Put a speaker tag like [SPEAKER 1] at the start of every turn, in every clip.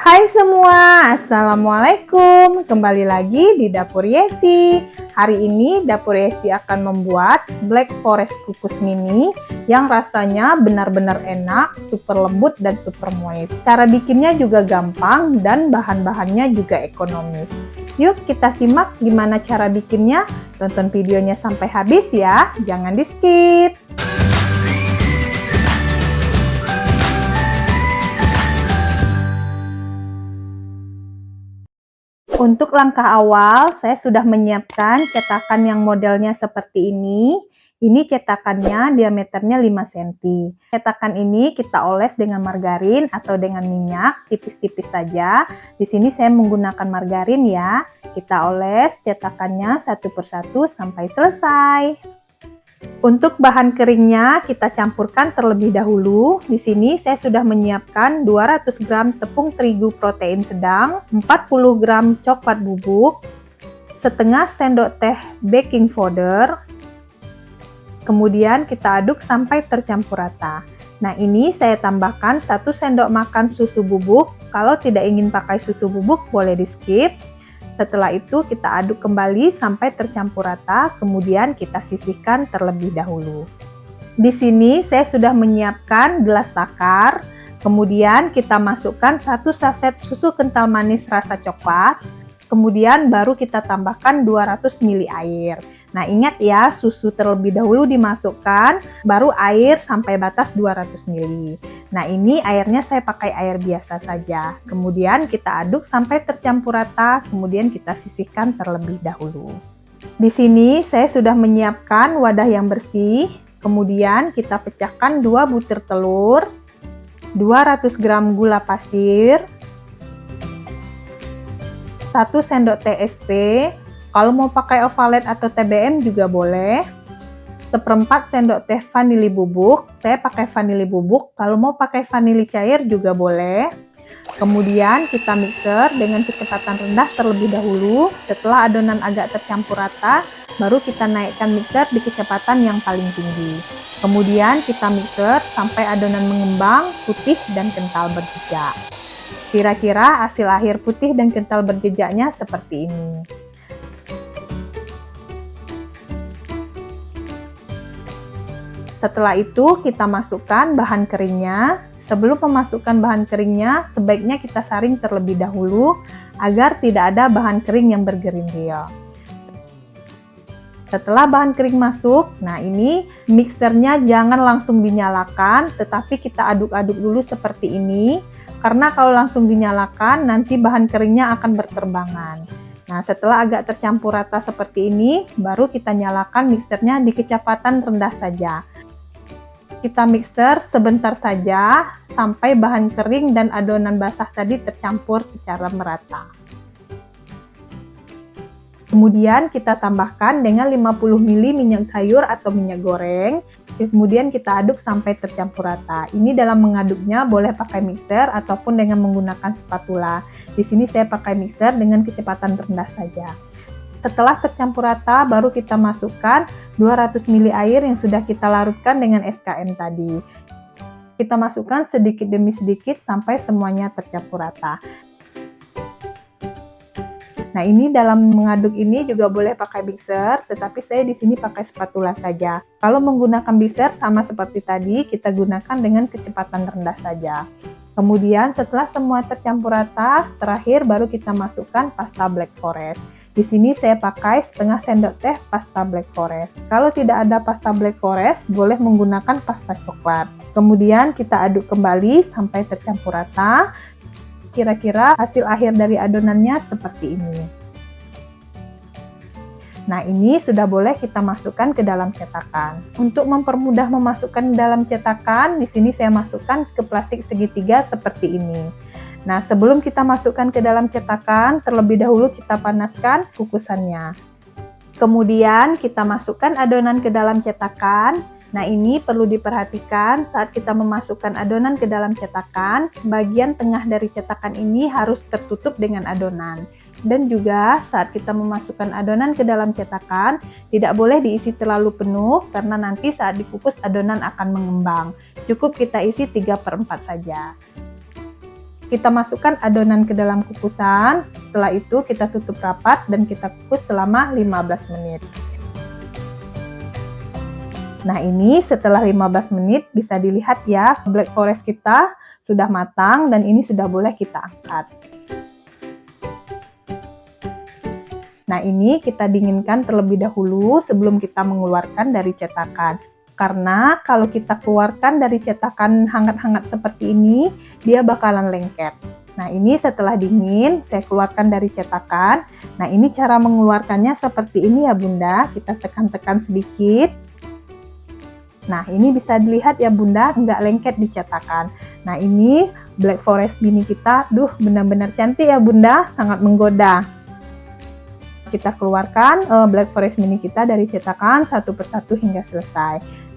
[SPEAKER 1] Hai semua, Assalamualaikum. Kembali lagi di Dapur Yesi. Hari ini Dapur Yesi akan membuat Black Forest kukus mini yang rasanya benar-benar enak, super lembut dan super moist. Cara bikinnya juga gampang dan bahan-bahannya juga ekonomis. Yuk kita simak gimana cara bikinnya. Tonton videonya sampai habis ya, jangan di skip. Untuk langkah awal, saya sudah menyiapkan cetakan yang modelnya seperti ini. Ini cetakannya diameternya 5 cm. Cetakan ini kita oles dengan margarin atau dengan minyak, tipis-tipis saja. Di sini saya menggunakan margarin ya. Kita oles cetakannya satu persatu sampai selesai. Untuk bahan keringnya kita campurkan terlebih dahulu. Di sini saya sudah menyiapkan 200 gram tepung terigu protein sedang, 40 gram coklat bubuk, setengah sendok teh baking powder. Kemudian kita aduk sampai tercampur rata. Nah, ini saya tambahkan 1 sendok makan susu bubuk. Kalau tidak ingin pakai susu bubuk boleh di skip. Setelah itu kita aduk kembali sampai tercampur rata, kemudian kita sisihkan terlebih dahulu. Di sini saya sudah menyiapkan gelas takar, kemudian kita masukkan 1 saset susu kental manis rasa coklat, kemudian baru kita tambahkan 200 ml air. Nah, ingat ya, susu terlebih dahulu dimasukkan, baru air sampai batas 200 ml. Nah, ini airnya saya pakai air biasa saja. Kemudian kita aduk sampai tercampur rata, kemudian kita sisihkan terlebih dahulu. Di sini saya sudah menyiapkan wadah yang bersih, kemudian kita pecahkan 2 butir telur, 200 gram gula pasir, 1 sendok teh SP, kalau mau pakai ovalet atau TBM juga boleh. 1/4 sendok teh vanili bubuk, saya pakai vanili bubuk, kalau mau pakai vanili cair juga boleh. Kemudian kita mixer dengan kecepatan rendah terlebih dahulu. Setelah adonan agak tercampur rata, baru kita naikkan mixer di kecepatan yang paling tinggi. Kemudian kita mixer sampai adonan mengembang, putih dan kental berjejak. Kira-kira hasil akhir putih dan kental berjejaknya seperti ini. Setelah itu kita masukkan bahan keringnya. Sebelum memasukkan bahan keringnya, sebaiknya kita saring terlebih dahulu agar tidak ada bahan kering yang bergerindil. Setelah bahan kering masuk, nah ini mixernya jangan langsung dinyalakan, tetapi kita aduk-aduk dulu seperti ini. Karena kalau langsung dinyalakan, nanti bahan keringnya akan berterbangan. Nah, setelah agak tercampur rata seperti ini, baru kita nyalakan mixernya di kecepatan rendah saja. Kita mixer sebentar saja sampai bahan kering dan adonan basah tadi tercampur secara merata. Kemudian kita tambahkan dengan 50 ml minyak sayur atau minyak goreng. Kemudian kita aduk sampai tercampur rata. Ini dalam mengaduknya boleh pakai mixer ataupun dengan menggunakan spatula. Di sini saya pakai mixer dengan kecepatan rendah saja. Setelah tercampur rata, baru kita masukkan 200 ml air yang sudah kita larutkan dengan SKM tadi. Kita masukkan sedikit demi sedikit sampai semuanya tercampur rata. Nah, ini dalam mengaduk ini juga boleh pakai mixer, tetapi saya di sini pakai spatula saja. Kalau menggunakan mixer sama seperti tadi, kita gunakan dengan kecepatan rendah saja. Kemudian setelah semua tercampur rata, terakhir baru kita masukkan pasta Black Forest. Di sini saya pakai setengah sendok teh pasta Black Forest. Kalau tidak ada pasta Black Forest, boleh menggunakan pasta coklat. Kemudian kita aduk kembali sampai tercampur rata. Kira-kira hasil akhir dari adonannya seperti ini. Nah, ini sudah boleh kita masukkan ke dalam cetakan. Untuk mempermudah memasukkan ke dalam cetakan, di sini saya masukkan ke plastik segitiga seperti ini. Nah, sebelum kita masukkan ke dalam cetakan, terlebih dahulu kita panaskan kukusannya. Kemudian kita masukkan adonan ke dalam cetakan. Nah, ini perlu diperhatikan saat kita memasukkan adonan ke dalam cetakan, bagian tengah dari cetakan ini harus tertutup dengan adonan. Dan juga saat kita memasukkan adonan ke dalam cetakan, tidak boleh diisi terlalu penuh karena nanti saat dikukus adonan akan mengembang. Cukup kita isi 3/4 saja. Kita masukkan adonan ke dalam kukusan, setelah itu kita tutup rapat dan kita kukus selama 15 menit. Nah ini setelah 15 menit bisa dilihat ya, black forest kita sudah matang dan ini sudah boleh kita angkat. Nah ini kita dinginkan terlebih dahulu sebelum kita mengeluarkan dari cetakan. Karena kalau kita keluarkan dari cetakan hangat-hangat seperti ini, dia bakalan lengket. Nah ini setelah dingin, saya keluarkan dari cetakan. Nah ini cara mengeluarkannya seperti ini ya Bunda, kita tekan-tekan sedikit. Nah ini bisa dilihat ya Bunda, nggak lengket di cetakan. Nah ini black forest mini kita, benar-benar cantik ya Bunda, sangat menggoda. Kita keluarkan black forest mini kita dari cetakan satu persatu hingga selesai.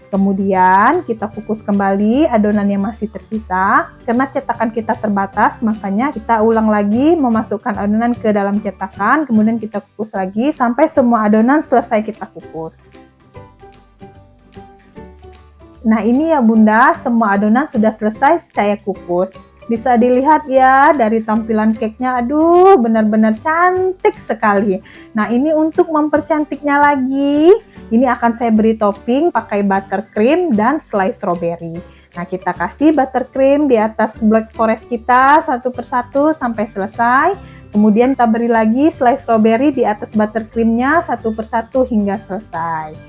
[SPEAKER 1] Kemudian kita kukus kembali adonan yang masih tersisa. Karena cetakan kita terbatas, makanya kita ulang lagi memasukkan adonan ke dalam cetakan, kemudian kita kukus lagi sampai semua adonan selesai kita kukus. Nah ini ya Bunda, semua adonan sudah selesai saya kukus. Bisa dilihat ya dari tampilan cake-nya, benar-benar cantik sekali. Nah ini untuk mempercantiknya lagi, ini akan saya beri topping pakai buttercream dan slice strawberry. Nah kita kasih buttercream di atas black forest kita satu persatu sampai selesai. Kemudian kita beri lagi slice strawberry di atas buttercreamnya satu persatu hingga selesai.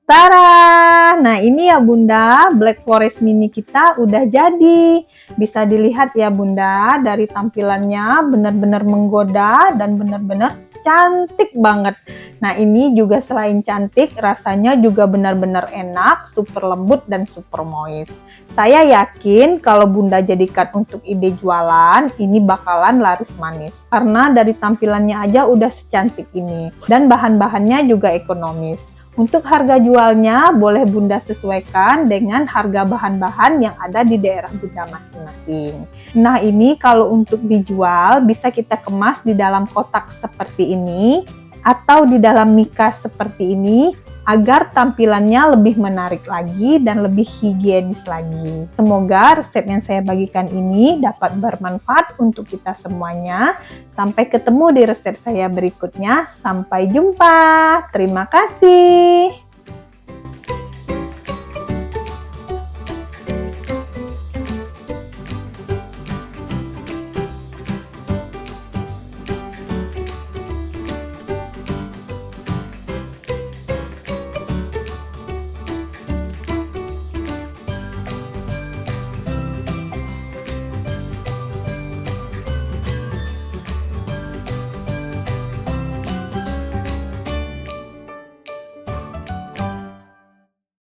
[SPEAKER 1] Tara! Nah ini ya Bunda, black forest mini kita udah jadi. Bisa dilihat ya Bunda, dari tampilannya benar-benar menggoda dan benar-benar cantik banget. Nah ini juga selain cantik, rasanya juga benar-benar enak, super lembut dan super moist. Saya yakin kalau Bunda jadikan untuk ide jualan, ini bakalan laris manis. Karena dari tampilannya aja udah secantik ini. Dan bahan-bahannya juga ekonomis. Untuk harga jualnya boleh Bunda sesuaikan dengan harga bahan-bahan yang ada di daerah Bunda masing-masing. Nah ini kalau untuk dijual bisa kita kemas di dalam kotak seperti ini atau di dalam mikas seperti ini agar tampilannya lebih menarik lagi dan lebih higienis lagi. Semoga resep yang saya bagikan ini dapat bermanfaat untuk kita semuanya. Sampai ketemu di resep saya berikutnya. Sampai jumpa. Terima kasih.